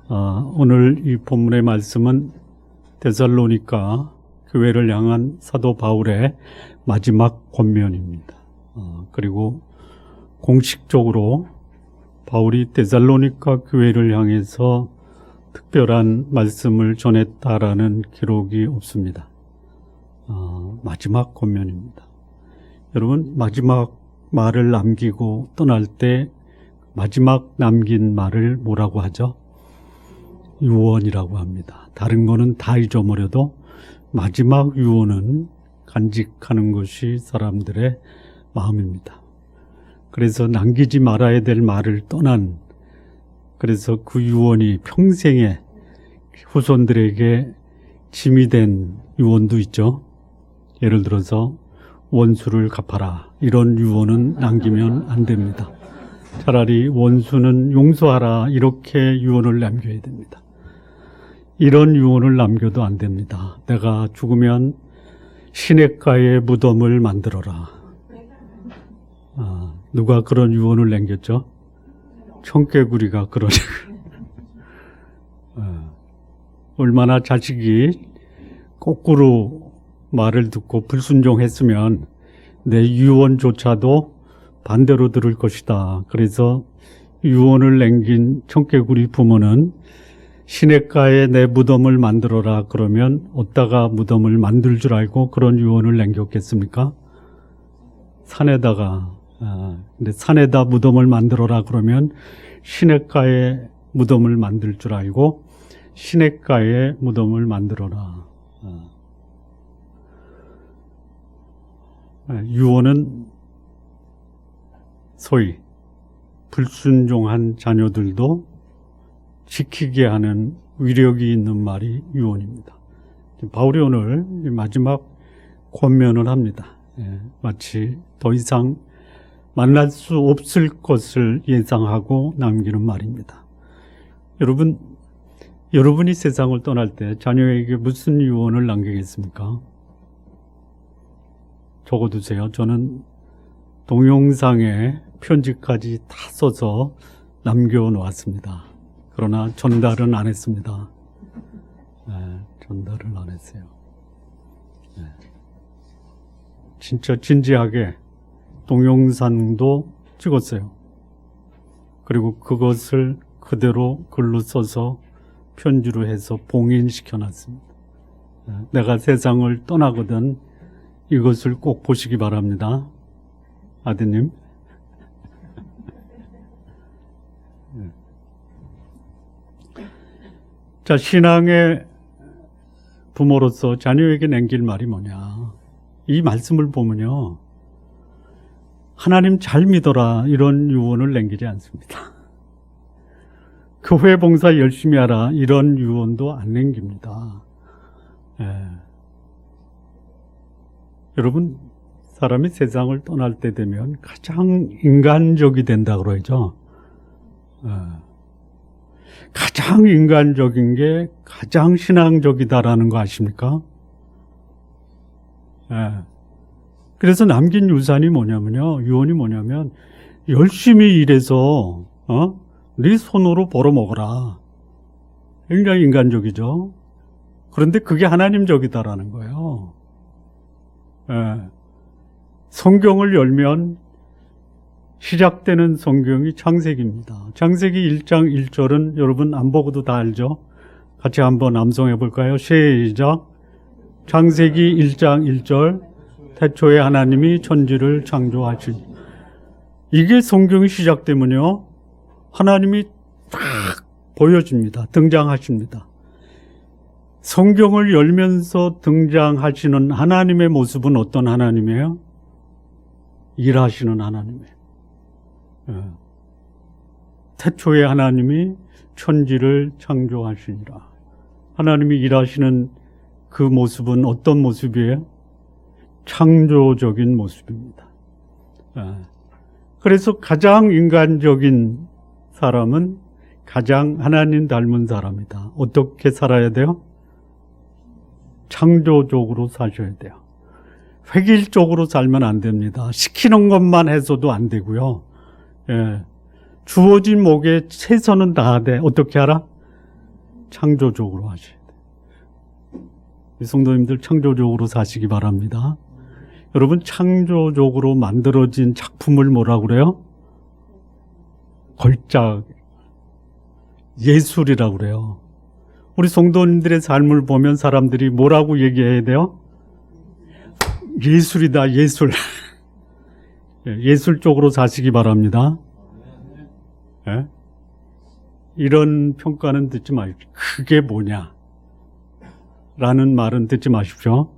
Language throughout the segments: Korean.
오늘 이 본문의 말씀은 데살로니가 교회를 향한 사도 바울의 마지막 권면입니다. 그리고 공식적으로 바울이 데살로니가 교회를 향해서 특별한 말씀을 전했다라는 기록이 없습니다. 마지막 권면입니다. 여러분, 마지막 말을 남기고 떠날 때 마지막 남긴 말을 뭐라고 하죠? 유언이라고 합니다. 다른 거는 다 잊어버려도 마지막 유언은 간직하는 것이 사람들의 마음입니다. 그래서 남기지 말아야 될 말을 떠난, 그래서 그 유언이 평생에 후손들에게 짐이 된 유언도 있죠. 예를 들어서 원수를 갚아라, 이런 유언은 남기면 안 됩니다. 차라리 원수는 용서하라, 이렇게 유언을 남겨야 됩니다. 이런 유언을 남겨도 안 됩니다. 내가 죽으면 시냇가에 무덤을 만들어라. 누가 그런 유언을 남겼죠? 청개구리가 그러죠. 얼마나 자식이 거꾸로 말을 듣고 불순종했으면 내 유언조차도 반대로 들을 것이다. 그래서 유언을 남긴 청개구리 부모는 시냇가에 내 무덤을 만들어라 그러면 어디다가 무덤을 만들 줄 알고 그런 유언을 남겼겠습니까? 산에다가. 근데 산에다 무덤을 만들어라 그러면 시냇가에 무덤을 만들 줄 알고 시냇가에 무덤을 만들어라. 유언은 소위 불순종한 자녀들도 지키게 하는 위력이 있는 말이 유언입니다. 바울이 오늘 마지막 권면을 합니다. 마치 더 이상 만날 수 없을 것을 예상하고 남기는 말입니다. 여러분이 세상을 떠날 때 자녀에게 무슨 유언을 남기겠습니까? 적어두세요. 저는 동영상에 편지까지 다 써서 남겨놓았습니다. 그러나 전달은 안 했습니다. 전달을 안 했어요. 진짜 진지하게 동영상도 찍었어요. 그리고 그것을 그대로 글로 써서 편지로 해서 봉인시켜 놨습니다. 내가 세상을 떠나거든 이것을 꼭 보시기 바랍니다. 아드님. 자, 신앙의 부모로서 자녀에게 남길 말이 뭐냐. 이 말씀을 보면요, 하나님 잘 믿어라, 이런 유언을 남기지 않습니다. 교회 봉사 열심히 하라, 이런 유언도 안 남깁니다. 여러분, 사람이 세상을 떠날 때 되면 가장 인간적이 된다 그러죠. 가장 인간적인 게 가장 신앙적이다라는 거 아십니까? 그래서 남긴 유산이 뭐냐면요, 유언이 뭐냐면 열심히 일해서 네 손으로 벌어먹어라. 굉장히 인간적이죠. 그런데 그게 하나님적이다라는 거예요. 성경을 열면 시작되는 성경이 창세기입니다. 창세기 1장 1절은 여러분 안 보고도 다 알죠? 같이 한번 암송해 볼까요? 시작. 창세기 1장 1절. 태초에 하나님이 천지를 창조하시니. 이게 성경이 시작되면요, 하나님이 딱 보여집니다. 등장하십니다. 성경을 열면서 등장하시는 하나님의 모습은 어떤 하나님이에요? 일하시는 하나님이에요. 태초에 하나님이 천지를 창조하시니라. 하나님이 일하시는 그 모습은 어떤 모습이에요? 창조적인 모습입니다. 그래서 가장 인간적인 사람은 가장 하나님 닮은 사람이다. 어떻게 살아야 돼요? 창조적으로 사셔야 돼요. 획일적으로 살면 안 됩니다. 시키는 것만 해서도 안 되고요. 주어진 목에 최선은 다하되 어떻게 하라? 창조적으로 하셔야 돼요. 이 성도님들 창조적으로 사시기 바랍니다. 여러분, 창조적으로 만들어진 작품을 뭐라고 그래요? 걸작 예술이라고 그래요. 우리 성도님들의 삶을 보면 사람들이 뭐라고 얘기해야 돼요? 예술이다, 예술. 예술 쪽으로 사시기 바랍니다. 예? 이런 평가는 듣지 마십시오. 그게 뭐냐? 라는 말은 듣지 마십시오.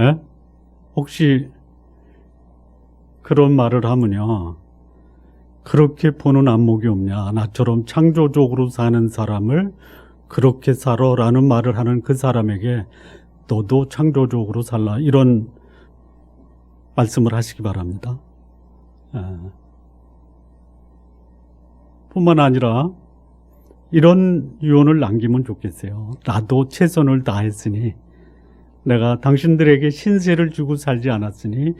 예? 혹시 그런 말을 하면요, 그렇게 보는 안목이 없냐? 나처럼 창조적으로 사는 사람을 그렇게 살아라는 말을 하는 그 사람에게 너도 창조적으로 살라, 이런 말씀을 하시기 바랍니다. 뿐만 아니라 이런 유언을 남기면 좋겠어요. 나도 최선을 다했으니, 내가 당신들에게 신세를 주고 살지 않았으니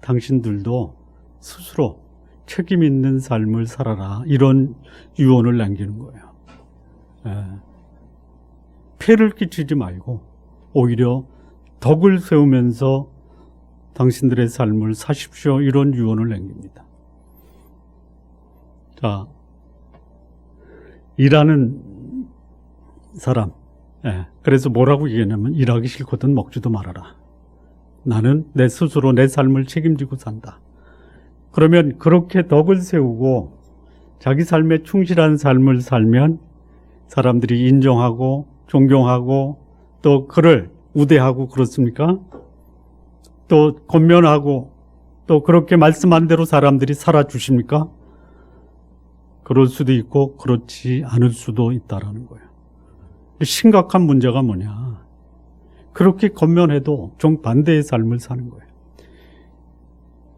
당신들도 스스로 책임 있는 삶을 살아라, 이런 유언을 남기는 거예요. 폐를 끼치지 말고 오히려 덕을 세우면서 당신들의 삶을 사십시오, 이런 유언을 남깁니다. 자, 일하는 사람, 그래서 뭐라고 얘기하냐면, 일하기 싫거든 먹지도 말아라. 나는 내 스스로 내 삶을 책임지고 산다. 그러면 그렇게 덕을 세우고 자기 삶에 충실한 삶을 살면 사람들이 인정하고 존경하고 또 그를 우대하고, 그렇습니까? 또 권면하고 또 그렇게 말씀한 대로 사람들이 살아주십니까? 그럴 수도 있고 그렇지 않을 수도 있다라는 거예요. 심각한 문제가 뭐냐? 그렇게 권면해도 정반대의 삶을 사는 거예요.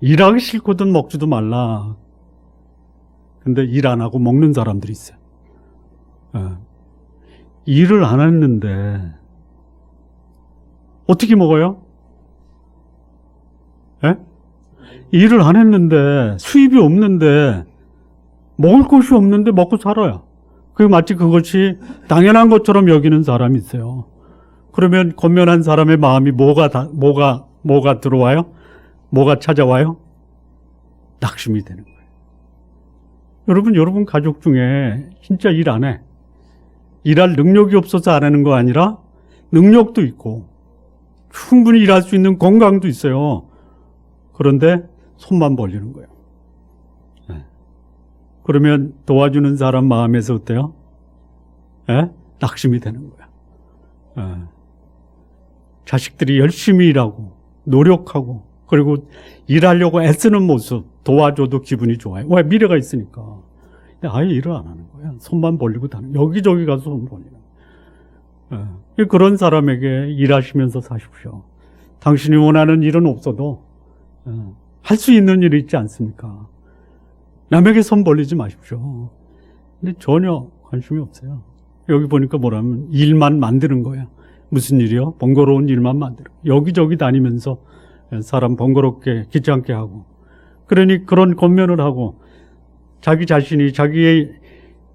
일하기 싫거든 먹지도 말라. 근데 일 안 하고 먹는 사람들이 있어요. 일을 안 했는데 어떻게 먹어요? 일을 안 했는데, 수입이 없는데, 먹을 것이 없는데 먹고 살아요. 그게 마치 그것이 당연한 것처럼 여기는 사람이 있어요. 그러면 권면한 사람의 마음이 뭐가 들어와요? 뭐가 찾아와요? 낙심이 되는 거예요. 여러분 가족 중에 진짜 일 안 해. 일할 능력이 없어서 안 하는 거 아니라 능력도 있고 충분히 일할 수 있는 건강도 있어요. 그런데 손만 벌리는 거예요. 그러면 도와주는 사람 마음에서 어때요? 낙심이 되는 거야. 자식들이 열심히 일하고 노력하고 그리고 일하려고 애쓰는 모습 도와줘도 기분이 좋아요. 왜? 미래가 있으니까. 아예 일을 안 하는 거야. 손만 벌리고 다니는, 여기저기 가서 손 벌리는 거야. 그런 사람에게 일하시면서 사십시오. 당신이 원하는 일은 없어도 할 수 있는 일이 있지 않습니까? 남에게 손 벌리지 마십시오. 근데 전혀 관심이 없어요. 여기 보니까 뭐라면 일만 만드는 거야. 무슨 일이요? 번거로운 일만 만들어. 여기저기 다니면서 사람 번거롭게 귀찮게 하고, 그러니 그런 권면을 하고 자기 자신이 자기의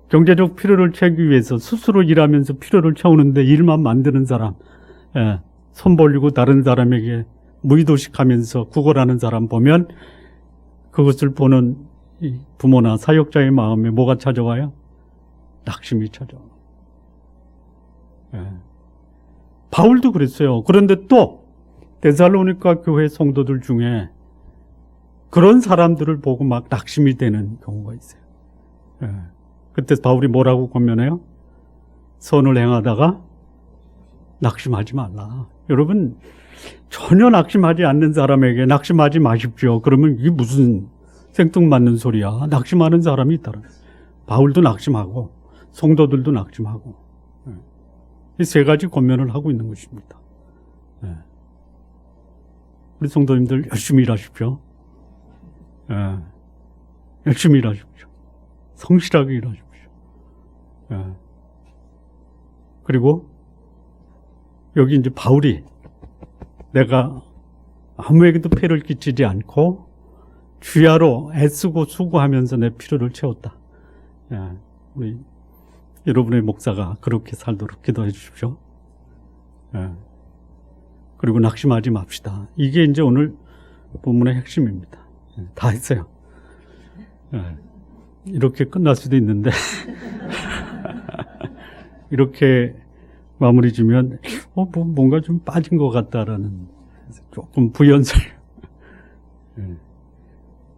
경제적 필요를 채우기 위해서 스스로 일하면서 필요를 채우는데 일만 만드는 사람, 손 벌리고 다른 사람에게 무의도식하면서 구걸하는 사람 보면 그것을 보는 부모나 사역자의 마음에 뭐가 찾아와요? 낙심이 찾아와요. 바울도 그랬어요. 그런데 또 데살로니가 교회 성도들 중에 그런 사람들을 보고 막 낙심이 되는 경우가 있어요. 그때 바울이 뭐라고 권면해요? 선을 행하다가 낙심하지 말라. 여러분, 전혀 낙심하지 않는 사람에게 낙심하지 마십시오. 그러면 이게 무슨 생뚱맞는 소리야. 낙심하는 사람이 있다는 거예요. 바울도 낙심하고 성도들도 낙심하고, 이 세 가지 권면을 하고 있는 것입니다. 우리 성도님들 열심히 일하십시오. 열심히 일하십시오. 성실하게 일하십시오. 그리고 여기 이제 바울이 내가 아무에게도 폐를 끼치지 않고 주야로 애쓰고 수고하면서 내 필요를 채웠다. 우리 여러분의 목사가 그렇게 살도록 기도해 주십시오. 예. 그리고 낙심하지 맙시다. 이게 이제 오늘 본문의 핵심입니다. 예. 다 했어요. 예. 이렇게 끝날 수도 있는데 이렇게 마무리 지면 뭔가 좀 빠진 것 같다라는 조금 부연설. 예.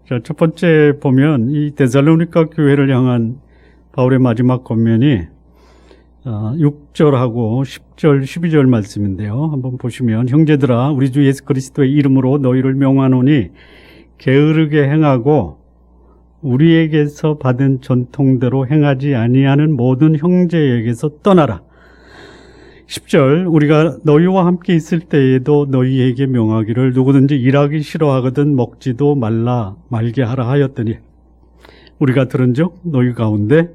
자, 첫 번째 보면 이 데살로니가 교회를 향한 바울의 마지막 권면이 6절하고 10절, 12절 말씀인데요. 한번 보시면 형제들아 우리 주 예수 그리스도의 이름으로 너희를 명하노니 게으르게 행하고 우리에게서 받은 전통대로 행하지 아니하는 모든 형제에게서 떠나라. 10절 우리가 너희와 함께 있을 때에도 너희에게 명하기를 누구든지 일하기 싫어하거든 먹지도 말게 하라 하였더니 우리가 들은즉 너희 가운데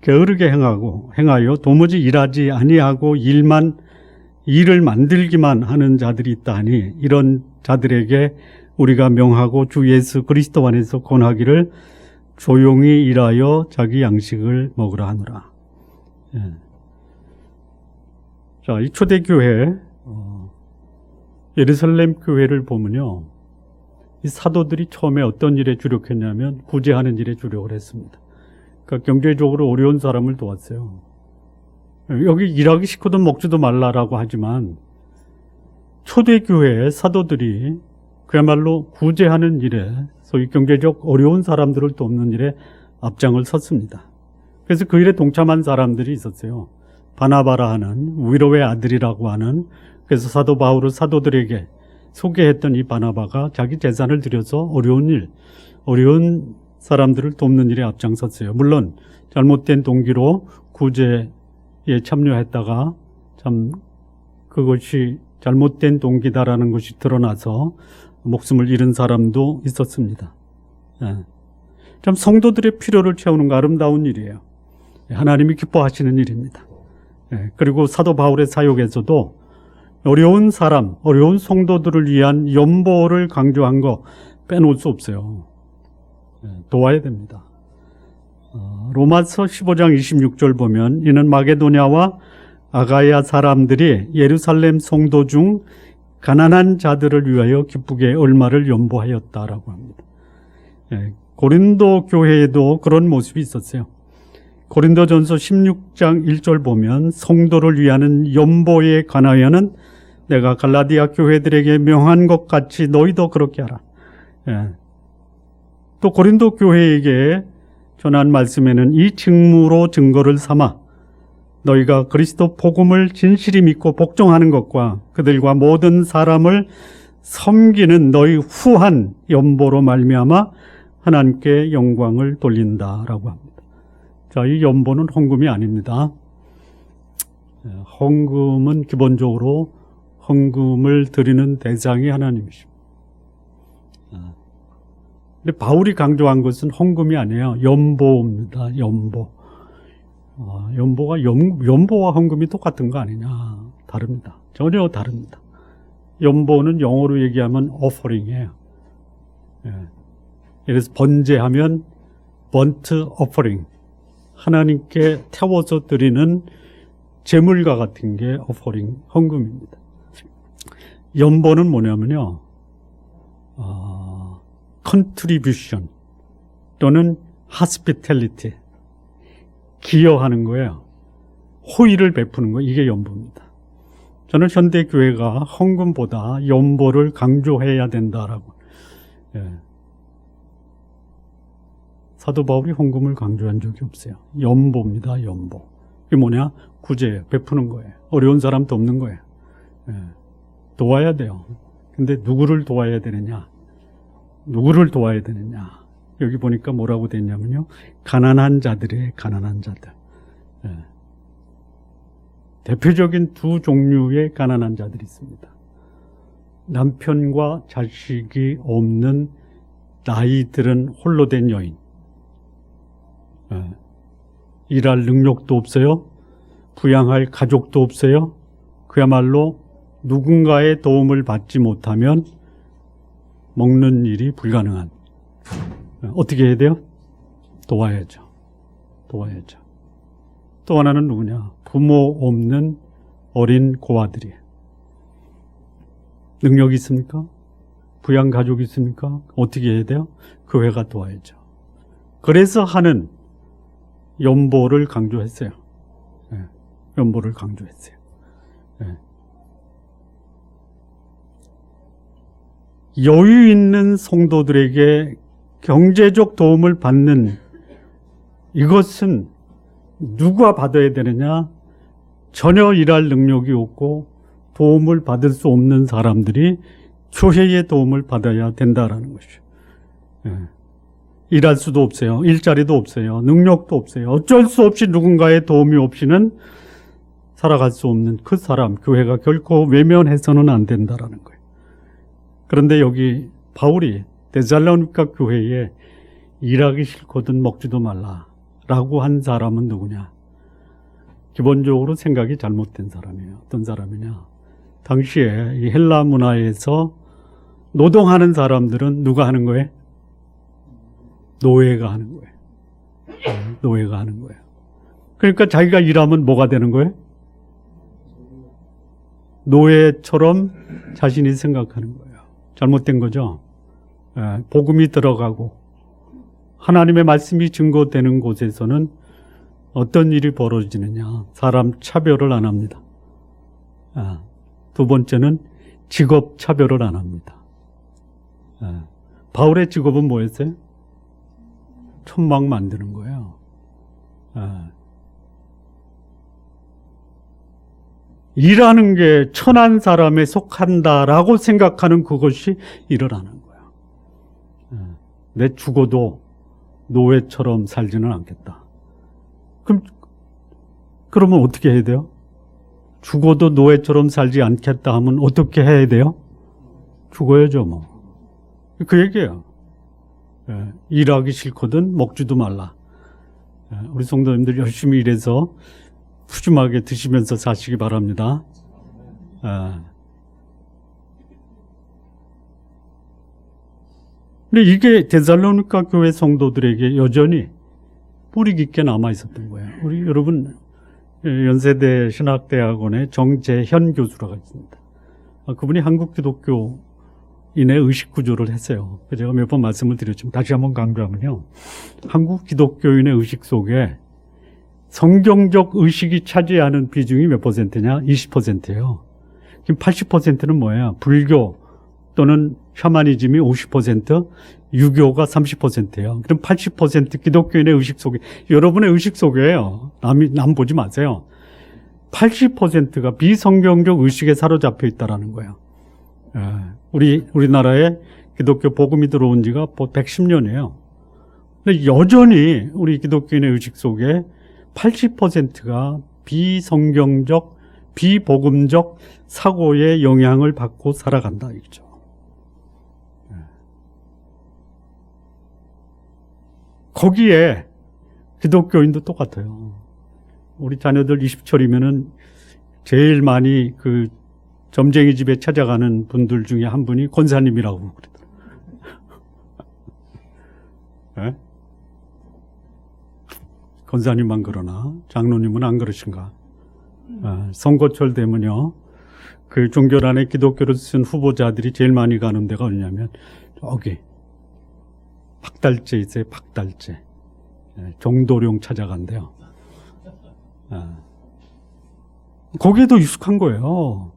게으르게 행하여 도무지 일하지 아니하고 일을 만들기만 하는 자들이 있다 하니 이런 자들에게 우리가 명하고 주 예수 그리스도 안에서 권하기를 조용히 일하여 자기 양식을 먹으라 하노라. 예. 자, 이 초대교회, 예루살렘 교회를 보면요. 이 사도들이 처음에 어떤 일에 주력했냐면 구제하는 일에 주력을 했습니다. 그러니까 경제적으로 어려운 사람을 도왔어요. 여기 일하기 싫거든 먹지도 말라라고 하지만 초대교회의 사도들이 그야말로 구제하는 일에 소위 경제적 어려운 사람들을 돕는 일에 앞장을 섰습니다. 그래서 그 일에 동참한 사람들이 있었어요. 바나바라 하는 위로의 아들이라고 하는 그래서 사도 바울을 사도들에게 소개했던 이 바나바가 자기 재산을 들여서 어려운 사람들을 돕는 일에 앞장섰어요. 물론 잘못된 동기로 구제에 참여했다가 참 그것이 잘못된 동기다라는 것이 드러나서 목숨을 잃은 사람도 있었습니다. 참 성도들의 필요를 채우는 거 아름다운 일이에요. 하나님이 기뻐하시는 일입니다. 그리고 사도 바울의 사역에서도 어려운 사람, 어려운 성도들을 위한 연보를 강조한 거 빼놓을 수 없어요. 도와야 됩니다. 로마서 15장 26절 보면 이는 마게도냐와 아가야 사람들이 예루살렘 성도 중 가난한 자들을 위하여 기쁘게 얼마를 연보하였다라고 합니다. 고린도 교회에도 그런 모습이 있었어요. 고린도전서 16장 1절 보면 성도를 위하는 연보에 관하여는 내가 갈라디아 교회들에게 명한 것 같이 너희도 그렇게 하라. 또 고린도 교회에게 전한 말씀에는 이 직무로 증거를 삼아 너희가 그리스도 복음을 진실히 믿고 복종하는 것과 그들과 모든 사람을 섬기는 너희 후한 연보로 말미암아 하나님께 영광을 돌린다라고 합니다. 자, 이 연보는 헌금이 아닙니다. 헌금은 기본적으로 헌금을 드리는 대상이 하나님이십니다. 근데 바울이 강조한 것은 헌금이 아니에요. 연보입니다. 연보. 연보와 헌금이 똑같은 거 아니냐? 다릅니다. 전혀 다릅니다. 연보는 영어로 얘기하면 offering이에요. 그래서 번제하면 burnt offering. 하나님께 태워서 드리는 제물과 같은 게 offering, 헌금입니다. 연보는 뭐냐면요, contribution 또는 hospitality, 기여하는 거예요. 호의를 베푸는 거, 이게 연보입니다. 저는 현대교회가 헌금보다 연보를 강조해야 된다라고. 사도 바울이 헌금을 강조한 적이 없어요. 연보입니다. 연보. 이게 뭐냐? 구제예요. 베푸는 거예요. 어려운 사람 돕는 거예요. 도와야 돼요. 근데 누구를 도와야 되느냐? 누구를 도와야 되느냐? 여기 보니까 뭐라고 됐냐면요, 가난한 자들의 가난한 자들. 대표적인 두 종류의 가난한 자들이 있습니다. 남편과 자식이 없는 나이 들은 홀로 된 여인. 일할 능력도 없어요. 부양할 가족도 없어요. 그야말로 누군가의 도움을 받지 못하면 먹는 일이 불가능한. 어떻게 해야 돼요? 도와야죠. 또 하나는 누구냐? 부모 없는 어린 고아들이에요. 능력이 있습니까? 부양 가족이 있습니까? 어떻게 해야 돼요? 교회가 도와야죠. 그래서 하는 연보를 강조했어요. 연보를 강조했어요. 여유 있는 성도들에게 경제적 도움을 받는 이것은 누가 받아야 되느냐? 전혀 일할 능력이 없고 도움을 받을 수 없는 사람들이 교회의 도움을 받아야 된다라는 것이죠. 일할 수도 없어요. 일자리도 없어요. 능력도 없어요. 어쩔 수 없이 누군가의 도움이 없이는 살아갈 수 없는 그 사람, 교회가 결코 외면해서는 안 된다라는 거예요. 그런데 여기 바울이 데살로니가 교회에 일하기 싫거든 먹지도 말라라고 한 사람은 누구냐? 기본적으로 생각이 잘못된 사람이에요. 어떤 사람이냐? 당시에 이 헬라 문화에서 노동하는 사람들은 누가 하는 거예요? 노예가 하는 거예요. 노예가 하는 거예요. 그러니까 자기가 일하면 뭐가 되는 거예요? 노예처럼 자신이 생각하는 거예요. 잘못된 거죠. 복음이 들어가고 하나님의 말씀이 증거되는 곳에서는 어떤 일이 벌어지느냐? 사람 차별을 안 합니다. 두 번째는 직업 차별을 안 합니다. 바울의 직업은 뭐였어요? 천막 만드는 거예요. 일하는 게 천한 사람에 속한다라고 생각하는 그것이 일을 하는 거예요. 내 죽어도 노예처럼 살지는 않겠다. 그러면 어떻게 해야 돼요? 죽어도 노예처럼 살지 않겠다 하면 어떻게 해야 돼요? 죽어야죠, 뭐. 그 얘기예요. 일하기 싫거든 먹지도 말라. 우리 성도님들 열심히 일해서 푸짐하게 드시면서 사시기 바랍니다. 근데 이게 데살로니가 교회 성도들에게 여전히 뿌리 깊게 남아 있었던 거예요. 우리 여러분 연세대 신학대학원의 정재현 교수라고 있습니다. 그분이 한국 기독교인의 의식 구조를 했어요. 제가 몇 번 말씀을 드렸지만 다시 한번 강조하면요. 한국 기독교인의 의식 속에 성경적 의식이 차지하는 비중이 몇 퍼센트냐? 20%예요. 그럼 80%는 뭐예요? 불교 또는 샤머니즘이 50%, 유교가 30%예요. 그럼 80% 기독교인의 의식 속에, 여러분의 의식 속에요. 남 보지 마세요. 80%가 비성경적 의식에 사로잡혀 있다라는 거예요. 우리나라에 기독교 복음이 들어온 지가 110년이에요. 근데 여전히 우리 기독교인의 의식 속에 80%가 비성경적, 비복음적 사고의 영향을 받고 살아간다 이거죠. 거기에 기독교인도 똑같아요. 우리 자녀들 20철이면은 제일 많이 그 점쟁이 집에 찾아가는 분들 중에 한 분이 권사님이라고 그러더라고요. 권사님만 그러나 장로님은 안 그러신가? 선거철 되면요, 그 종교란에 기독교를 쓴 후보자들이 제일 많이 가는 데가 어디냐면 저기 박달재 있어요. 박달재 정도룡 찾아간대요. 거기에도 익숙한 거예요.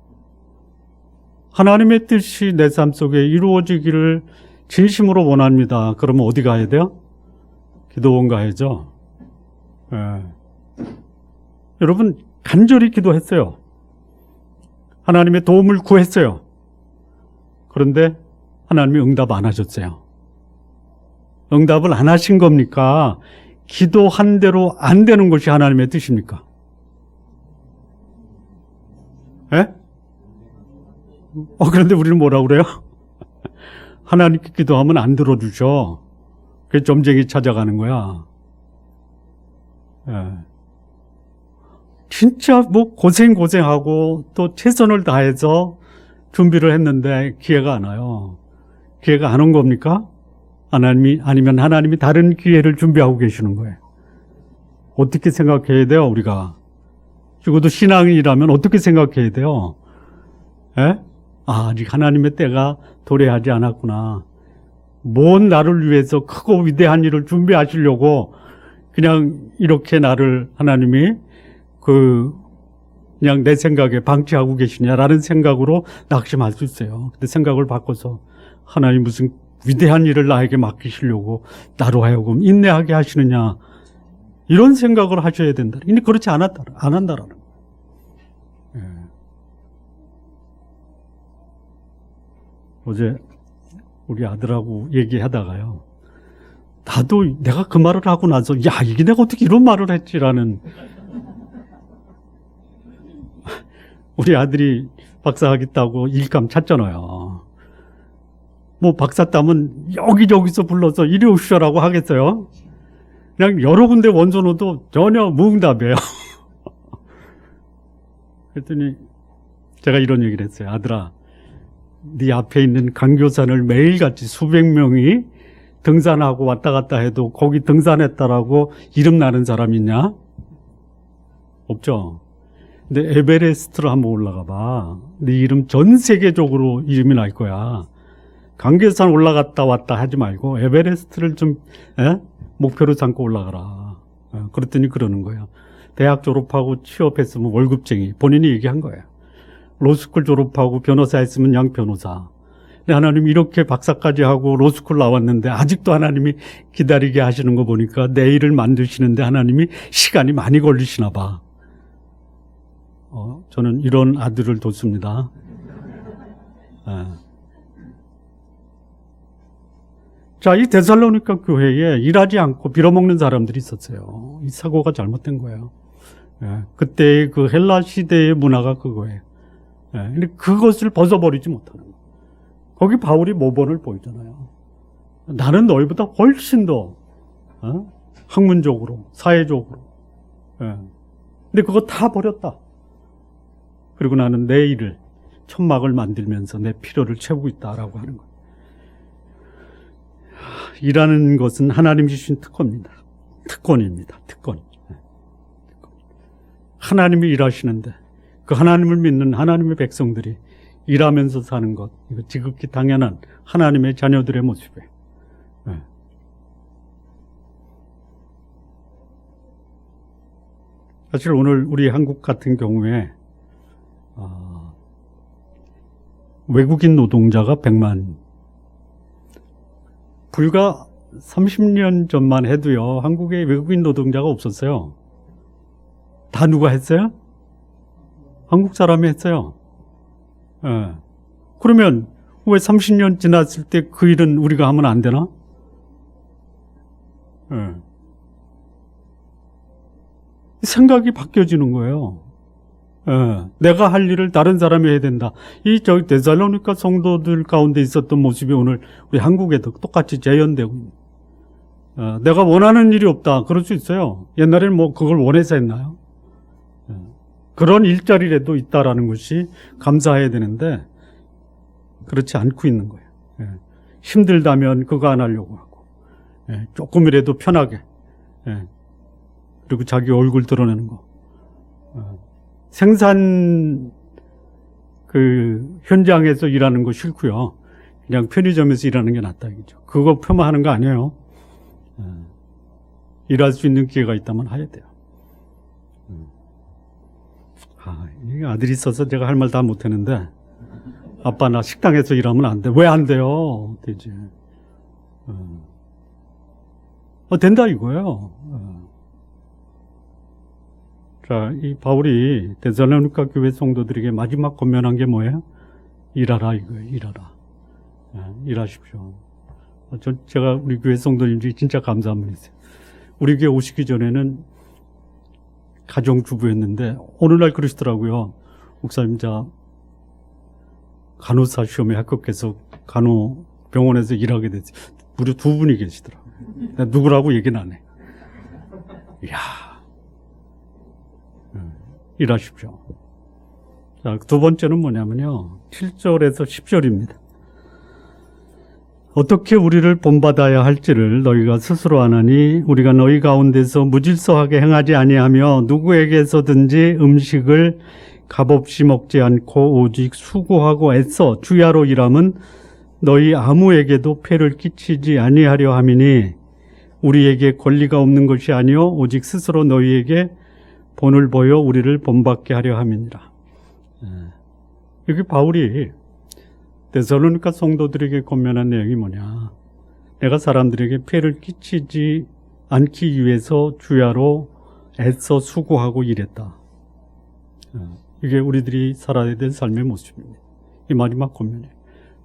하나님의 뜻이 내 삶 속에 이루어지기를 진심으로 원합니다. 그러면 어디 가야 돼요? 기도원 가야죠. 여러분 간절히 기도했어요. 하나님의 도움을 구했어요. 그런데 하나님이 응답 안 하셨어요. 응답을 안 하신 겁니까? 기도한 대로 안 되는 것이 하나님의 뜻입니까? 그런데 우리는 뭐라고 그래요? 하나님께 기도하면 안 들어주죠. 그래서 점쟁이 찾아가는 거야. 진짜 뭐 고생하고 또 최선을 다해서 준비를 했는데 기회가 안 와요. 기회가 안 온 겁니까? 아니면 하나님이 다른 기회를 준비하고 계시는 거예요. 어떻게 생각해야 돼요, 우리가? 적어도 신앙이라면 어떻게 생각해야 돼요? 에? 아직 하나님의 때가 도래하지 않았구나. 먼 나를 위해서 크고 위대한 일을 준비하시려고 그냥 이렇게 나를 하나님이 그냥 내 생각에 방치하고 계시냐라는 생각으로 낙심할 수 있어요. 근데 생각을 바꿔서 하나님 무슨 위대한 일을 나에게 맡기시려고 나로 하여금 인내하게 하시느냐, 이런 생각을 하셔야 된다. 근데 그렇지 안 한다라는 거예요. 예. 어제 우리 아들하고 얘기하다가요, 나도 내가 그 말을 하고 나서 야, 이게 내가 어떻게 이런 말을 했지라는. 우리 아들이 박사학위 따고 일감 찾잖아요. 뭐 박사 따면 여기저기서 불러서 이리 오시라고 하겠어요? 그냥 여러 군데 원서 넣어도 전혀 무응답이에요. 그랬더니 제가 이런 얘기를 했어요. 아들아, 네 앞에 있는 강교산을 매일같이 수백 명이 등산하고 왔다 갔다 해도 거기 등산했다라고 이름 나는 사람 있냐? 없죠. 근데 에베레스트로 한번 올라가 봐. 네 이름 전 세계적으로 이름이 날 거야. 강계산 올라갔다 왔다 하지 말고 에베레스트를 좀 목표로 삼고 올라가라. 그랬더니 그러는 거예요. 대학 졸업하고 취업했으면 월급쟁이. 본인이 얘기한 거예요. 로스쿨 졸업하고 변호사 했으면 양 변호사. 근데 하나님 이렇게 박사까지 하고 로스쿨 나왔는데 아직도 하나님이 기다리게 하시는 거 보니까 내일을 만드시는데 하나님이 시간이 많이 걸리시나 봐. 저는 이런 아들을 뒀습니다. 자, 이 데살로니가 교회에 일하지 않고 빌어먹는 사람들이 있었어요. 이 사고가 잘못된 거예요. 그때 그 헬라 시대의 문화가 그거예요. 근데 그것을 벗어버리지 못하는 거예요. 거기 바울이 모범을 보이잖아요. 나는 너희보다 훨씬 더 학문적으로, 사회적으로. 근데 그거 다 버렸다. 그리고 나는 내 일을, 천막을 만들면서 내 필요를 채우고 있다라고 하는 거예요. 일하는 것은 하나님 주신 특권입니다. 특권. 하나님이 일하시는데 그 하나님을 믿는 하나님의 백성들이 일하면서 사는 것, 이거 지극히 당연한 하나님의 자녀들의 모습이에요. 사실 오늘 우리 한국 같은 경우에 외국인 노동자가 100만. 불과 30년 전만 해도요, 한국에 외국인 노동자가 없었어요. 다 누가 했어요? 한국 사람이 했어요. 그러면 왜 30년 지났을 때 그 일은 우리가 하면 안 되나? 생각이 바뀌어지는 거예요. 내가 할 일을 다른 사람이 해야 된다. 저기 데살로니가 성도들 가운데 있었던 모습이 오늘 우리 한국에도 똑같이 재현되고 있는. 내가 원하는 일이 없다. 그럴 수 있어요. 옛날에는 뭐 그걸 원해서 했나요? 그런 일자리라도 있다라는 것이 감사해야 되는데 그렇지 않고 있는 거예요. 힘들다면 그거 안 하려고 하고, 조금이라도 편하게, 그리고 자기 얼굴 드러내는 거. 생산 현장에서 일하는 거 싫고요. 그냥 편의점에서 일하는 게 낫다 이거죠. 그거 폄하하는 거 아니에요. 일할 수 있는 기회가 있다면 해야 돼요. 아들이 있어서 제가 할 말 다 못했는데, 아빠 나 식당에서 일하면 안 돼. 왜 안 돼요? 되지. 된다 이거예요. 자, 이 바울이 데살로니가 교회 성도들에게 마지막 권면한 게 뭐예요? 일하라 이거예요. 일하라. 일하십시오. 제가 우리 교회 성도님들이 진짜 감사한 분이 있어요. 우리 교회 오시기 전에는 가정주부였는데 어느 날 그러시더라고요. 목사님, 간호사 시험에 합격해서 간호병원에서 일하게 됐어요. 무려 2분이 계시더라고요. 누구라고 얘기는 안 해. 이야, 일하십시오. 자, 두 번째는 뭐냐면요, 7절에서 10절입니다. 어떻게 우리를 본받아야 할지를 너희가 스스로 아나니 우리가 너희 가운데서 무질서하게 행하지 아니하며 누구에게서든지 음식을 값없이 먹지 않고 오직 수고하고 애써 주야로 일함은 너희 아무에게도 폐를 끼치지 아니하려 함이니 우리에게 권리가 없는 것이 아니요 오직 스스로 너희에게 본을 보여 우리를 본받게 하려 함이니라. 여기 바울이 데살로니가 성도들에게 권면한 내용이 뭐냐? 내가 사람들에게 폐를 끼치지 않기 위해서 주야로 애써 수고하고 일했다. 이게 우리들이 살아야 될 삶의 모습입니다. 이 마지막 권면이에요.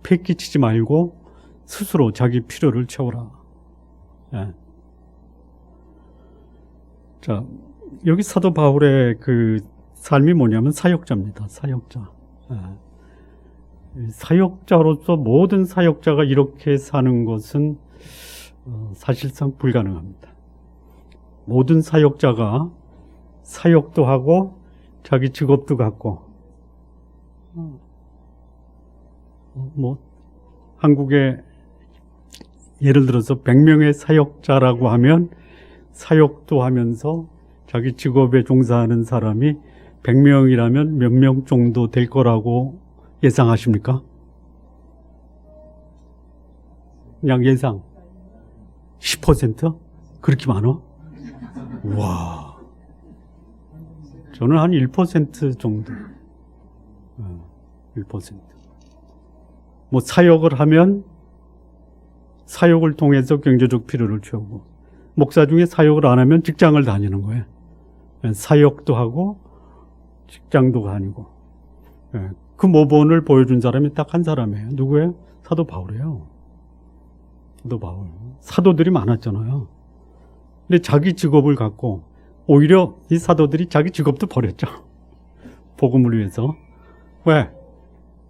폐 끼치지 말고 스스로 자기 필요를 채워라. 자, 여기 사도 바울의 그 삶이 뭐냐면 사역자입니다. 사역자. 사역자로서 모든 사역자가 이렇게 사는 것은 사실상 불가능합니다. 모든 사역자가 사역도 하고 자기 직업도 갖고 한국에 예를 들어서 100명의 사역자라고 하면 사역도 하면서 자기 직업에 종사하는 사람이 100명이라면 몇 명 정도 될 거라고 예상하십니까? 그냥 예상 10%? 그렇게 많아? 와, 저는 한 1% 정도. 1%. 뭐 사역을 하면 사역을 통해서 경제적 필요를 채우고, 목사 중에 사역을 안 하면 직장을 다니는 거예요. 사역도 하고 직장도 다니고. 그 모본을 보여준 사람이 딱 한 사람이에요. 누구예요? 사도 바울이에요. 사도 바울. 사도들이 많았잖아요. 근데 자기 직업을 갖고 오히려 이 사도들이 자기 직업도 버렸죠. 복음을 위해서. 왜?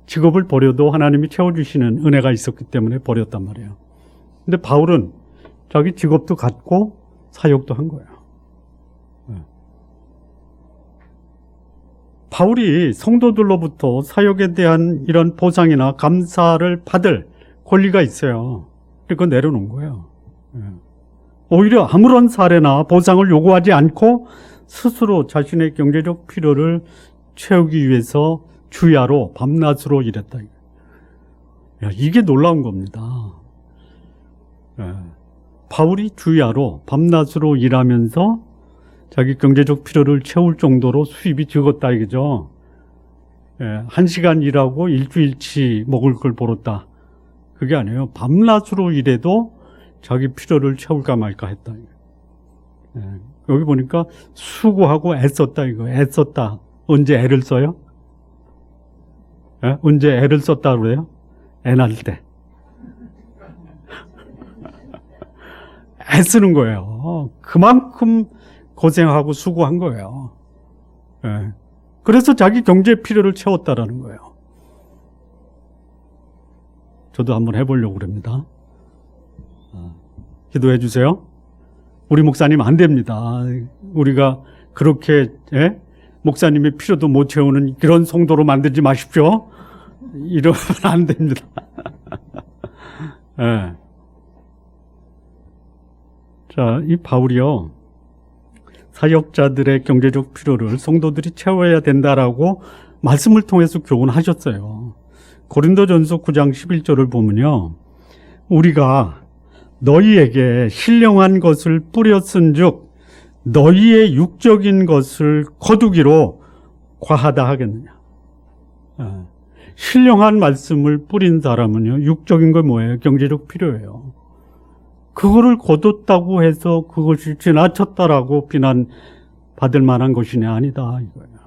직업을 버려도 하나님이 채워주시는 은혜가 있었기 때문에 버렸단 말이에요. 근데 바울은 자기 직업도 갖고 사역도 한 거예요. 바울이 성도들로부터 사역에 대한 이런 보상이나 감사를 받을 권리가 있어요. 그거 내려놓은 거예요. 오히려 아무런 사례나 보상을 요구하지 않고 스스로 자신의 경제적 필요를 채우기 위해서 주야로 밤낮으로 일했다. 이게 놀라운 겁니다. 바울이 주야로 밤낮으로 일하면서 자기 경제적 필요를 채울 정도로 수입이 적었다 이거죠. 1시간 일하고 일주일치 먹을 걸 벌었다. 그게 아니에요. 밤낮으로 일해도 자기 필요를 채울까 말까 했다. 여기 보니까 수고하고 애썼다 이거. 애썼다. 언제 애를 써요? 언제 애를 썼다 그래요? 애 낳을 때. 애쓰는 거예요. 그만큼 고생하고 수고한 거예요. 그래서 자기 경제 필요를 채웠다라는 거예요. 저도 한번 해보려고 그럽니다. 기도해 주세요. 우리 목사님 안 됩니다. 우리가 그렇게 목사님의 필요도 못 채우는 그런 성도로 만들지 마십시오. 이러면 안 됩니다. 자, 이 바울이요. 사역자들의 경제적 필요를 성도들이 채워야 된다라고 말씀을 통해서 교훈하셨어요. 고린도전서 9장 11절을 보면요. 우리가 너희에게 신령한 것을 뿌렸은즉 너희의 육적인 것을 거두기로 과하다 하겠느냐. 신령한 말씀을 뿌린 사람은요. 육적인 건 뭐예요? 경제적 필요예요. 그거를 거뒀다고 해서 그것이 지나쳤다라고 비난받을 만한 것이냐? 아니다 이거예요.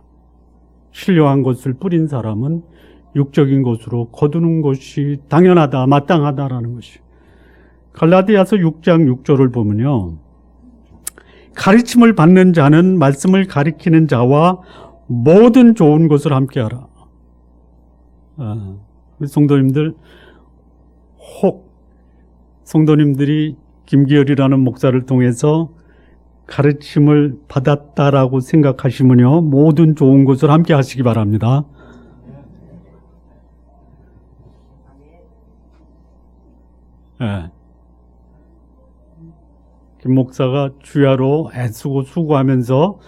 신령한 것을 뿌린 사람은 육적인 것으로 거두는 것이 당연하다, 마땅하다라는 것이. 갈라디아서 6장 6절을 보면요. 가르침을 받는 자는 말씀을 가리키는 자와 모든 좋은 것을 함께하라. 성도님들, 혹 성도님들이 김기열이라는 목사를 통해서 가르침을 받았다라고 생각하시면요. 모든 좋은 것을 함께 하시기 바랍니다. 예. 김 목사가 주야로 애쓰고 수고하면서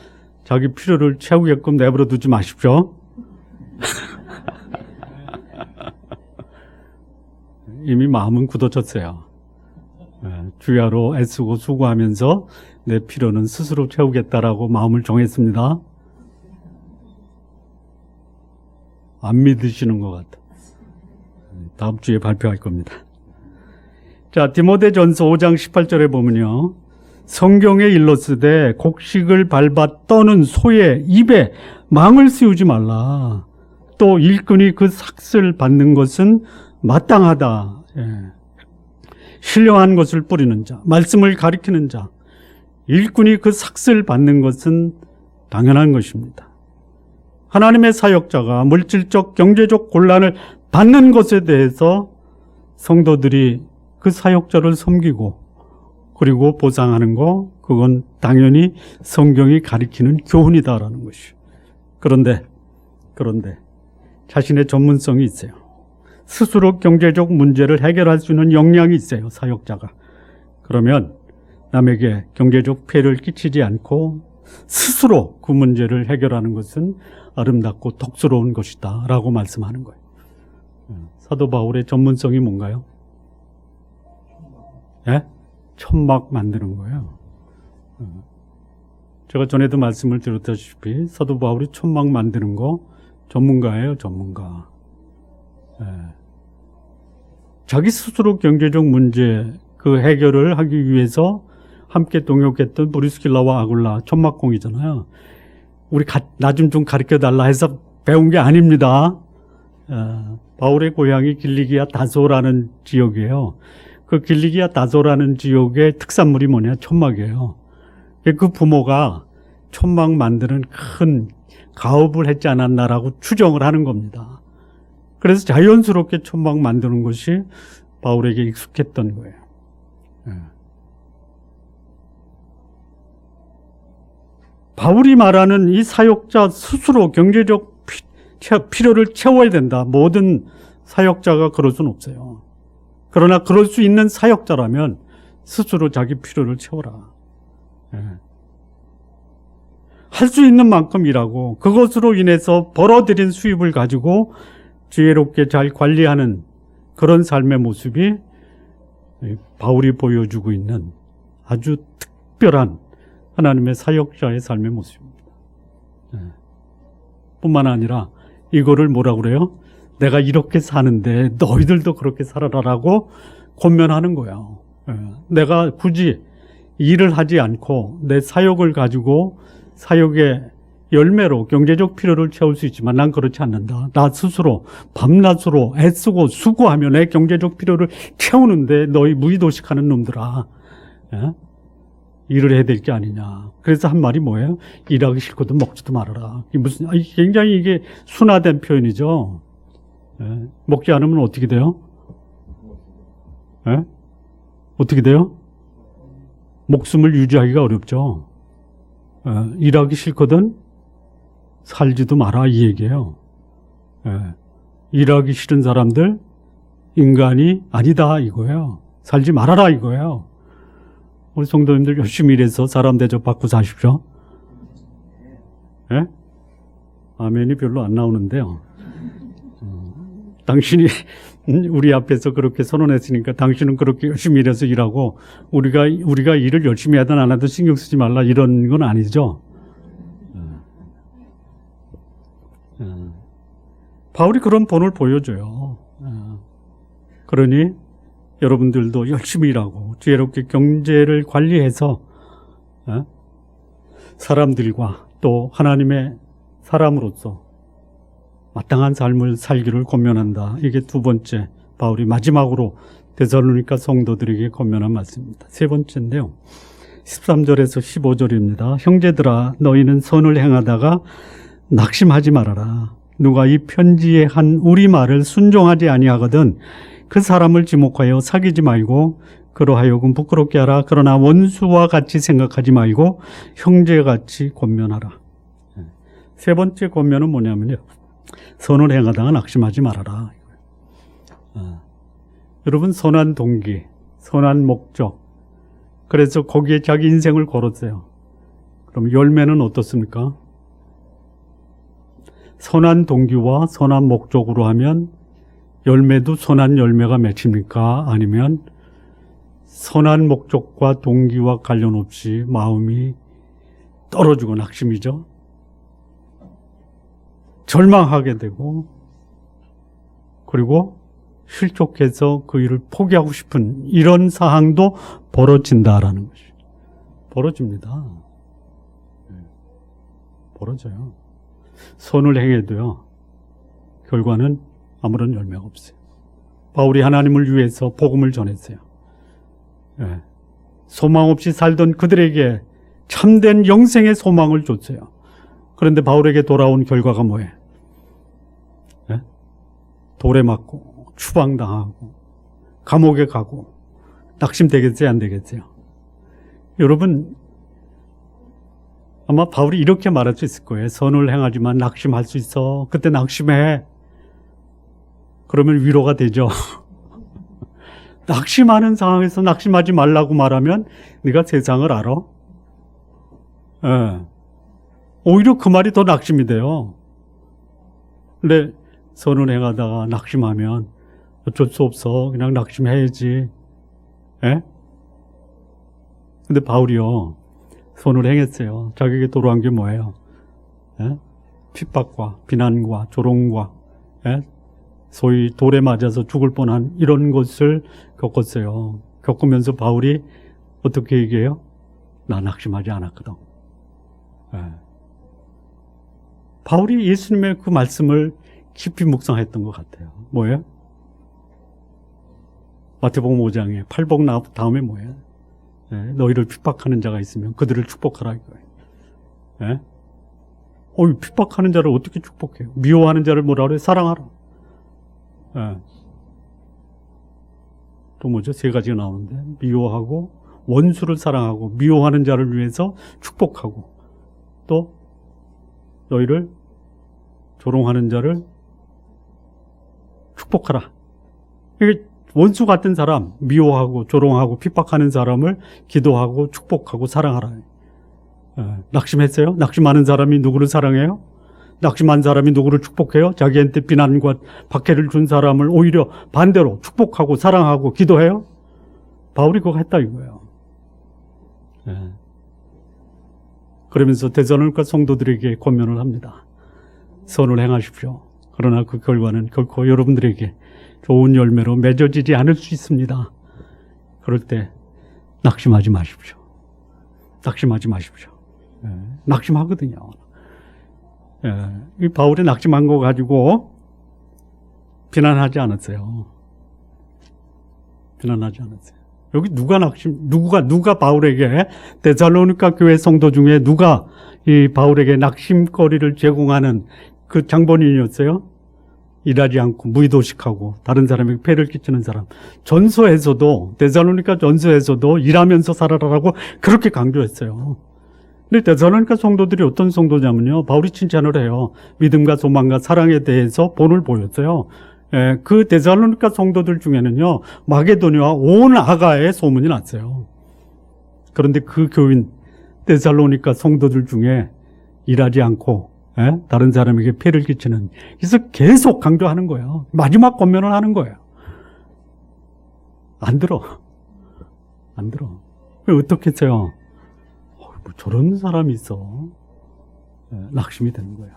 자기 필요를 채우게끔 내버려 두지 마십시오. 이미 마음은 굳어졌어요. 주야로 애쓰고 수고하면서 내 필요는 스스로 채우겠다라고 마음을 정했습니다. 안 믿으시는 것 같아. 다음 주에 발표할 겁니다. 자, 디모데전서 5장 18절에 보면요. 성경에 일렀으되 곡식을 밟아 떠는 소의 입에 망을 씌우지 말라. 또 일꾼이 그 삭슬 받는 것은 마땅하다. 신령한 것을 뿌리는 자, 말씀을 가리키는 자, 일꾼이 그 삭슬 받는 것은 당연한 것입니다. 하나님의 사역자가 물질적, 경제적 곤란을 받는 것에 대해서 성도들이 그 사역자를 섬기고 그리고 보상하는 거, 그건 당연히 성경이 가리키는 교훈이다라는 것이죠. 그런데 자신의 전문성이 있어요. 스스로 경제적 문제를 해결할 수 있는 역량이 있어요, 사역자가. 그러면 남에게 경제적 피해를 끼치지 않고 스스로 그 문제를 해결하는 것은 아름답고 덕스러운 것이다 라고 말씀하는 거예요. 사도 바울의 전문성이 뭔가요? 예? 천막 만드는 거예요. 제가 전에도 말씀을 드렸다시피 사도 바울이 천막 만드는 거 전문가예요, 전문가. 예. 자기 스스로 경제적 문제 그 해결을 하기 위해서 함께 동역했던 브리스길라와 아굴라 천막공이잖아요. 우리 나 좀 가르쳐달라 해서 배운 게 아닙니다. 바울의 고향이 길리기아 다소라는 지역이에요. 그 길리기아 다소라는 지역의 특산물이 뭐냐? 천막이에요. 그 부모가 천막 만드는 큰 가업을 했지 않았나라고 추정을 하는 겁니다. 그래서 자연스럽게 천막 만드는 것이 바울에게 익숙했던 거예요. 바울이 말하는 이 사역자 스스로 경제적 필요를 채워야 된다. 모든 사역자가 그럴 수는 없어요. 그러나 그럴 수 있는 사역자라면 스스로 자기 필요를 채워라. 할 수 있는 만큼 일하고 그것으로 인해서 벌어들인 수입을 가지고 지혜롭게 잘 관리하는 그런 삶의 모습이 바울이 보여주고 있는 아주 특별한 하나님의 사역자의 삶의 모습입니다. 뿐만 아니라 이거를 뭐라고 그래요? 내가 이렇게 사는데 너희들도 그렇게 살아라라고 권면하는 거예요. 내가 굳이 일을 하지 않고 내 사역을 가지고 사역의 열매로 경제적 필요를 채울 수 있지만 난 그렇지 않는다. 나 스스로 밤낮으로 애쓰고 수고하며 내 경제적 필요를 채우는데 너희 무의도식하는 놈들아. 일을 해야 될 게 아니냐. 그래서 한 말이 뭐예요? 일하기 싫거든 먹지도 말아라. 굉장히 이게 순화된 표현이죠. 먹지 않으면 어떻게 돼요? 어떻게 돼요? 목숨을 유지하기가 어렵죠. 일하기 싫거든 살지도 마라 이 얘기예요. 일하기 싫은 사람들 인간이 아니다 이거예요. 살지 말아라 이거예요. 우리 성도님들 열심히 일해서 사람 대접받고 사십시오. 아멘이 별로 안 나오는데요. 당신이 우리 앞에서 그렇게 선언했으니까 당신은 그렇게 열심히 일해서 일하고 우리가 일을 열심히 하든 안 하든 신경 쓰지 말라 이런 건 아니죠. 바울이 그런 본을 보여줘요. 그러니 여러분들도 열심히 일하고 지혜롭게 경제를 관리해서 사람들과 또 하나님의 사람으로서 마땅한 삶을 살기를 권면한다. 이게 두 번째 바울이 마지막으로 데살로니가 성도들에게 권면한 말씀입니다. 세 번째인데요. 13절에서 15절입니다. 형제들아 너희는 선을 행하다가 낙심하지 말아라. 누가 이 편지에 한 우리 말을 순종하지 아니하거든 그 사람을 지목하여 사귀지 말고 그로 하여금 부끄럽게 하라. 그러나 원수와 같이 생각하지 말고 형제같이 권면하라. 세 번째 권면은 뭐냐면요. 선을 행하다가 낙심하지 말아라. 여러분 선한 동기, 선한 목적. 그래서 거기에 자기 인생을 걸었어요. 그럼 열매는 어떻습니까? 선한 동기와 선한 목적으로 하면 열매도 선한 열매가 맺힙니까? 아니면 선한 목적과 동기와 관련 없이 마음이 떨어지고 낙심이죠. 절망하게 되고 그리고 실족해서 그 일을 포기하고 싶은 이런 사항도 벌어진다라는 것이죠. 벌어집니다. 벌어져요. 선을 행해도요. 결과는 아무런 열매가 없어요. 바울이 하나님을 위해서 복음을 전했어요. 소망 없이 살던 그들에게 참된 영생의 소망을 줬어요. 그런데 바울에게 돌아온 결과가 뭐예요? 돌에 맞고 추방당하고 감옥에 가고 낙심되겠어요? 안 되겠어요? 여러분 아마 바울이 이렇게 말할 수 있을 거예요. 선을 행하지만 낙심할 수 있어. 그때 낙심해. 그러면 위로가 되죠. 낙심하는 상황에서 낙심하지 말라고 말하면 네가 세상을 알아? 오히려 그 말이 더 낙심이 돼요. 근데 선을 행하다가 낙심하면 어쩔 수 없어. 그냥 낙심해야지. 근데 바울이요. 선을 행했어요. 자기에게 돌아온 게 뭐예요? 핍박과 비난과 조롱과 소위 돌에 맞아서 죽을 뻔한 이런 것을 겪었어요. 겪으면서 바울이 어떻게 얘기해요? 나 낙심하지 않았거든. 바울이 예수님의 그 말씀을 깊이 묵상했던 것 같아요. 뭐예요? 마태복음 5장에 팔복 다음에 뭐예요? 너희를 핍박하는 자가 있으면 그들을 축복하라 이거예요. 핍박하는 자를 어떻게 축복해요? 미워하는 자를 뭐라 그래요? 사랑하라. 또 뭐죠? 세 가지가 나오는데 미워하고 원수를 사랑하고 미워하는 자를 위해서 축복하고 또 너희를 조롱하는 자를 축복하라. 이게 원수 같은 사람, 미워하고 조롱하고 핍박하는 사람을 기도하고 축복하고 사랑하라. 낙심했어요? 낙심하는 사람이 누구를 사랑해요? 낙심한 사람이 누구를 축복해요? 자기한테 비난과 박해를 준 사람을 오히려 반대로 축복하고 사랑하고 기도해요? 바울이 그거 했다 이거예요. 그러면서 데살로니가 성도들에게 권면을 합니다. 선을 행하십시오. 그러나 그 결과는 결코 여러분들에게 좋은 열매로 맺어지지 않을 수 있습니다. 그럴 때 낙심하지 마십시오. 낙심하지 마십시오. 낙심하거든요. 이 바울이 낙심한 거 가지고 비난하지 않았어요. 비난하지 않았어요. 여기 누가 바울에게 데살로니가 교회 성도 중에 누가 이 바울에게 낙심거리를 제공하는 그 장본인이었어요? 일하지 않고 무의도식하고 다른 사람에게 폐를 끼치는 사람. 전서에서도 데살로니가 전서에서도 일하면서 살아라라고 그렇게 강조했어요. 근데 데살로니가 성도들이 어떤 성도냐면요. 바울이 칭찬을 해요. 믿음과 소망과 사랑에 대해서 본을 보였어요. 그 데살로니가 성도들 중에는요. 마게도니아와 온 아가의 소문이 났어요. 그런데 그 교인 데살로니가 성도들 중에 일하지 않고 다른 사람에게 폐를 끼치는, 그래서 계속 강조하는 거예요. 마지막 권면을 하는 거예요. 안 들어. 어떻게 했어요? 뭐 저런 사람이 있어. 낙심이 되는 거예요.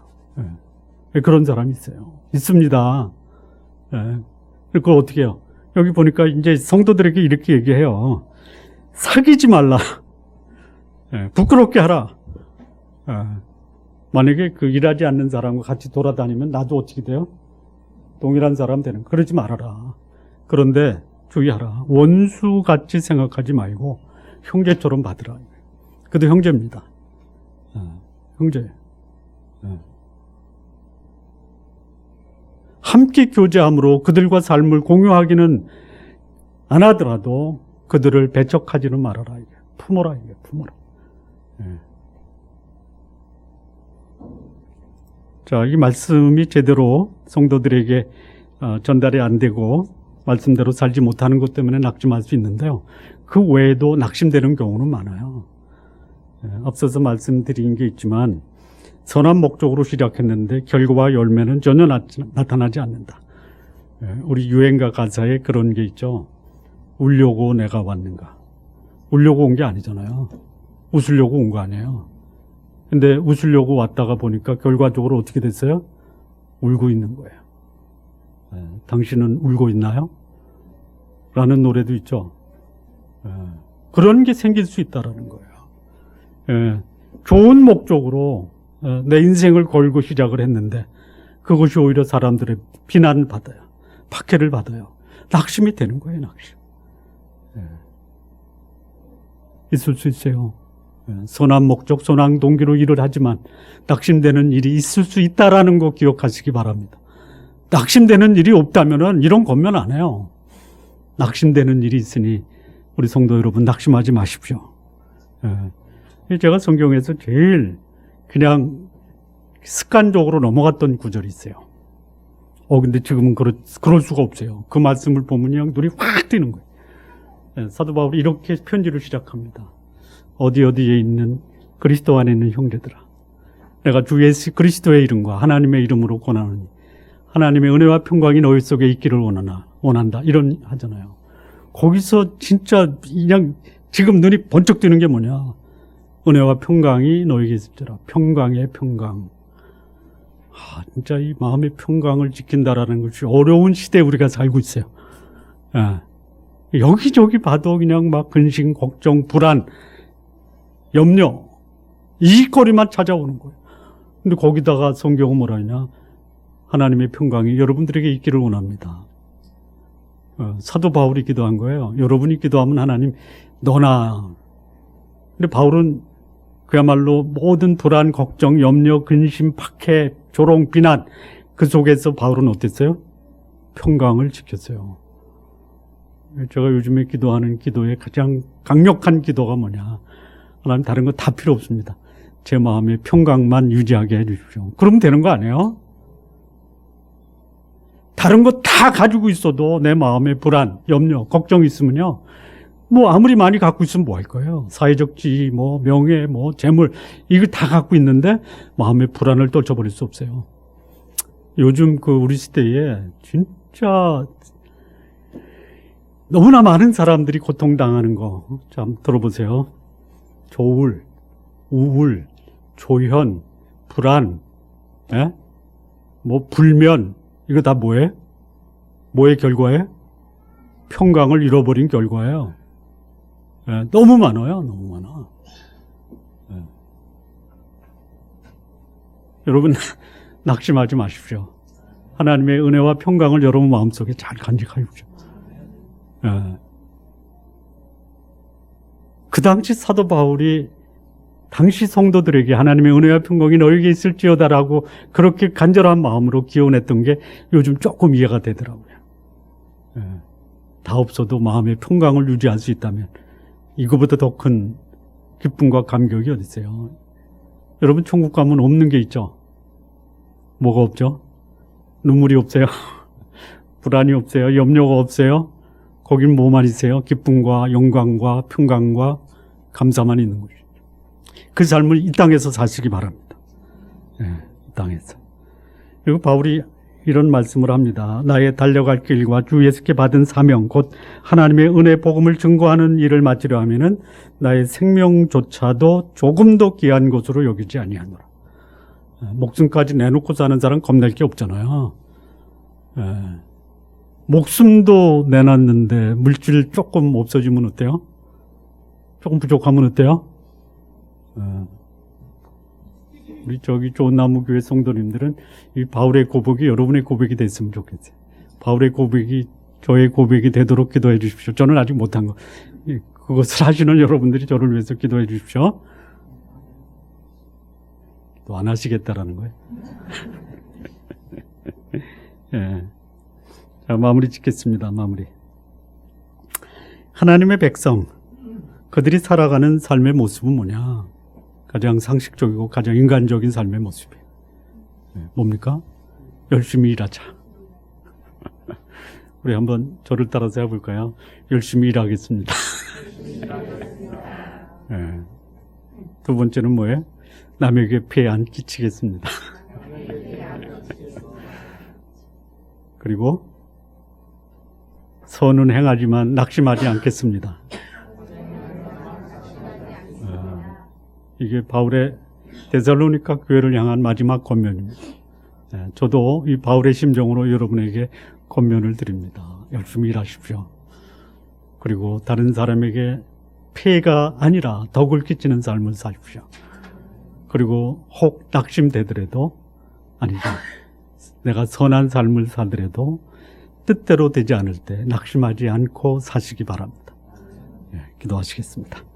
그런 사람이 있어요. 있습니다. 그걸 어떻게 해요? 여기 보니까 이제 성도들에게 이렇게 얘기해요. 사귀지 말라. 부끄럽게 하라. 만약에 그 일하지 않는 사람과 같이 돌아다니면 나도 어떻게 돼요? 동일한 사람 되는 거. 그러지 말아라. 그런데 주의하라. 원수같이 생각하지 말고 형제처럼 받으라. 그도 형제입니다. 형제예요. 함께 교제함으로 그들과 삶을 공유하기는 안 하더라도 그들을 배척하지는 말아라. 품어라. 품어라. 자, 이 말씀이 제대로 성도들에게 전달이 안 되고 말씀대로 살지 못하는 것 때문에 낙심할 수 있는데요. 그 외에도 낙심되는 경우는 많아요. 앞서서 말씀드린 게 있지만 선한 목적으로 시작했는데 결과와 열매는 전혀 나타나지 않는다. 우리 유행가 가사에 그런 게 있죠. 울려고 내가 왔는가. 울려고 온 게 아니잖아요. 웃으려고 온 거 아니에요. 근데 웃으려고 왔다가 보니까 결과적으로 어떻게 됐어요? 울고 있는 거예요. 당신은 울고 있나요? 라는 노래도 있죠. 그런 게 생길 수 있다라는 거예요. 좋은 목적으로 내 인생을 걸고 시작을 했는데 그것이 오히려 사람들의 비난을 받아요. 박해를 받아요. 낙심이 되는 거예요, 낙심. 있을 수 있어요. 선한 목적, 선한 동기로 일을 하지만 낙심되는 일이 있을 수 있다라는 거 기억하시기 바랍니다. 낙심되는 일이 없다면은 이런 권면 안 해요. 낙심되는 일이 있으니 우리 성도 여러분 낙심하지 마십시오. 제가 성경에서 제일 그냥 습관적으로 넘어갔던 구절이 있어요. 근데 지금은 그럴 수가 없어요. 그 말씀을 보면 그냥 눈이 확 뜨는 거예요. 사도 바울이 이렇게 편지를 시작합니다. 어디에 있는 그리스도 안에 있는 형제들아, 내가 주 예수 그리스도의 이름과 하나님의 이름으로 권하노니 하나님의 은혜와 평강이 너희 속에 있기를 원한다. 이런 하잖아요. 거기서 진짜 그냥 지금 눈이 번쩍 뜨는 게 뭐냐. 은혜와 평강이 너에게 있을지라. 평강의 평강. 진짜 이 마음의 평강을 지킨다라는 것이 어려운 시대에 우리가 살고 있어요. 여기저기 봐도 그냥 막 근심, 걱정, 불안, 염려, 이거리만 찾아오는 거예요. 근데 거기다가 성경은 뭐라 하냐. 하나님의 평강이 여러분들에게 있기를 원합니다. 사도 바울이 기도한 거예요. 여러분이 기도하면 하나님 너나. 근데 바울은 그야말로 모든 불안, 걱정, 염려, 근심, 박해, 조롱, 비난 그 속에서 바울은 어땠어요? 평강을 지켰어요. 제가 요즘에 기도하는 기도의 가장 강력한 기도가 뭐냐. 하나님 다른 거 다 필요 없습니다. 제 마음의 평강만 유지하게 해주십시오. 그러면 되는 거 아니에요? 다른 거 다 가지고 있어도 내 마음에 불안, 염려, 걱정이 있으면요. 뭐 아무리 많이 갖고 있으면 뭐 할 거예요? 사회적 지위, 뭐 명예, 뭐 재물 이거 다 갖고 있는데 마음의 불안을 떨쳐버릴 수 없어요. 요즘 그 우리 시대에 진짜 너무나 많은 사람들이 고통당하는 거 참 들어보세요. 조울, 우울, 조현, 불안, 뭐 불면 이거 다 뭐예요? 뭐의 결과예요? 평강을 잃어버린 결과예요. 너무 많아요. 너무 많아. 여러분 낙심하지 마십시오. 하나님의 은혜와 평강을 여러분 마음속에 잘 간직하십시오. 그 당시 사도 바울이 당시 성도들에게 하나님의 은혜와 평강이 너에게 있을지어다라고 그렇게 간절한 마음으로 기원했던 게 요즘 조금 이해가 되더라고요. 다 없어도 마음의 평강을 유지할 수 있다면 이거보다 더 큰 기쁨과 감격이 어디 있어요? 여러분 천국 가면 없는 게 있죠? 뭐가 없죠? 눈물이 없어요? 불안이 없어요? 염려가 없어요? 거긴 뭐만 있어요? 기쁨과 영광과 평강과 감사만 있는 거죠. 그 삶을 이 땅에서 사시기 바랍니다. 이 땅에서. 그리고 바울이 이런 말씀을 합니다. 나의 달려갈 길과 주 예수께 받은 사명 곧 하나님의 은혜 복음을 증거하는 일을 마치려 하면은 나의 생명조차도 조금도 귀한 것으로 여기지 아니하노라. 목숨까지 내놓고 사는 사람 겁낼 게 없잖아요. 목숨도 내놨는데 물질 조금 없어지면 어때요? 조금 부족하면 어때요? 우리 좋은 나무 교회 성도님들은 이 바울의 고백이 여러분의 고백이 됐으면 좋겠어요. 바울의 고백이 저의 고백이 되도록 기도해 주십시오. 저는 아직 못한 거. 그것을 하시는 여러분들이 저를 위해서 기도해 주십시오. 또 안 하시겠다라는 거예요. 자, 마무리 짓겠습니다. 마무리. 하나님의 백성, 그들이 살아가는 삶의 모습은 뭐냐? 가장 상식적이고 가장 인간적인 삶의 모습이에요. 뭡니까? 열심히 일하자. 우리 한번 저를 따라서 해볼까요? 열심히 일하겠습니다. 네. 두 번째는 뭐예요? 남에게 피해 안 끼치겠습니다. 그리고 선은 행하지만 낙심하지 않겠습니다. 이게 바울의 데살로니가 교회를 향한 마지막 권면입니다. 저도 이 바울의 심정으로 여러분에게 권면을 드립니다. 열심히 일하십시오. 그리고 다른 사람에게 폐해가 아니라 덕을 끼치는 삶을 사십시오. 그리고 혹 낙심되더라도, 아니죠, 내가 선한 삶을 살더라도 뜻대로 되지 않을 때 낙심하지 않고 사시기 바랍니다. 기도하시겠습니다.